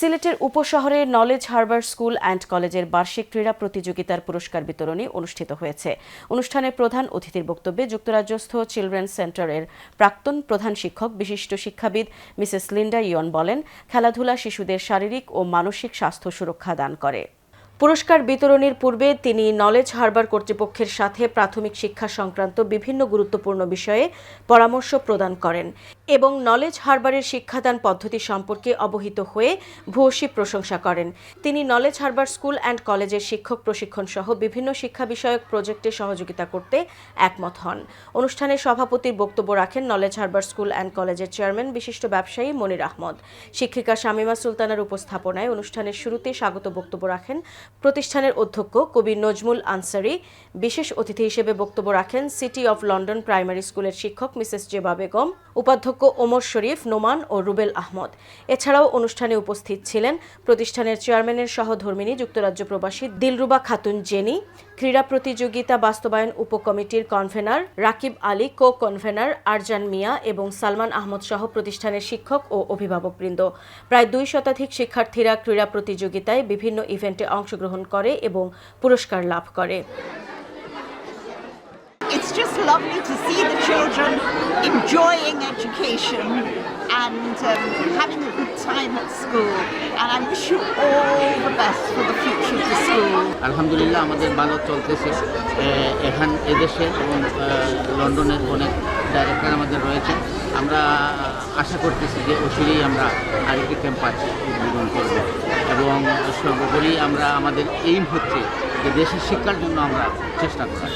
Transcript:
সিলেটের উপশহরে knowledge Harbour school and কলেজের বার্ষিক ক্রীড়া প্রতিযোগিতার পুরস্কার বিতরণী অনুষ্ঠিত হয়েছে। অনুষ্ঠানে প্রধান অতিথির বক্তব্যে যুক্তরাজ্যস্থ চিলড্রেন্স সেন্টারের প্রাক্তন প্রধান শিক্ষক বিশিষ্ট শিক্ষাবিদ মিসেস লিন্ডা ইয়ন বলেন, খেলাধুলা শিশুদের শারীরিক ও মানসিক স্বাস্থ্য সুরক্ষা দান করে। পুরস্কার বিতরণীর পূর্বে তিনি নলেজ হারবার কর্তৃপক্ষের সাথে প্রাথমিক শিক্ষা সংক্রান্ত বিভিন্ন গুরুত্বপূর্ণ বিষয়ে পরামর্শ প্রদান করেন এবং নলেজ হারবারের শিক্ষাদান পদ্ধতি সম্পর্কে অবহিত হয়ে ভূয়সী প্রশংসা করেন। তিনি নলেজ হারবার স্কুল অ্যান্ড কলেজের শিক্ষক প্রশিক্ষণ সহ বিভিন্ন শিক্ষা বিষয়ক প্রজেক্টে সহযোগিতা করতে একমত হন। অনুষ্ঠানে সভাপতির বক্তব্য রাখেন নলেজ হারবার স্কুল অ্যান্ড কলেজের চেয়ারম্যান বিশিষ্ট ব্যবসায়ী মনির আহমদ। শিক্ষিকা শামীমা সুলতানার উপস্থাপনায় অনুষ্ঠানের শুরুতে স্বাগত বক্তব্য রাখেন প্রতিষ্ঠানের অধ্যক্ষ কবি নজমুল আনসারি। বিশেষ অতিথি হিসেবে বক্তব্য রাখেন সিটি অফ লন্ডন প্রাইমারি স্কুলের শিক্ষক মিসেস জেবা বেগম, উপাধ্যক্ষ ওমর শরীফ, নোমান ও রুবেল আহমদ। এছাড়াও অনুষ্ঠানে উপস্থিত ছিলেন প্রতিষ্ঠানের চেয়ারম্যানের সহধর্মিণী যুক্তরাজ্য প্রবাসী দিলরুবা খাতুন জেনি, ক্রীড়া প্রতিযোগিতা বাস্তবায়ন উপকমিটির convener Rakib Ali, co convener Arjan Mia এবং সালমান আহমদ সহ প্রতিষ্ঠানের শিক্ষক ও অভিভাবকবৃন্দ। প্রায় 2 শতাধিক শিক্ষার্থীরা ক্রীড়া প্রতিযোগিতায় বিভিন্ন ইভেন্টে অংশগ্রহণ করে এবং পুরস্কার লাভ করে। It's just lovely to see the children enjoying education and having a good time at school. And I wish you all the best for the future of the school. আলহামদুলিল্লাহ আমাদের ভালো চলতেছে। এদেশের এবং লন্ডনের অনেক ডাইরেক্টর আমাদের রয়েছে। আমরা আশা করতেছি যে অচিরেই আমরা আরেকটি ক্যাম্পাস উদ্বোধন করব এবং সর্বোপরি আমাদের এইম হচ্ছে যে দেশের শিক্ষার জন্য আমরা চেষ্টা করা।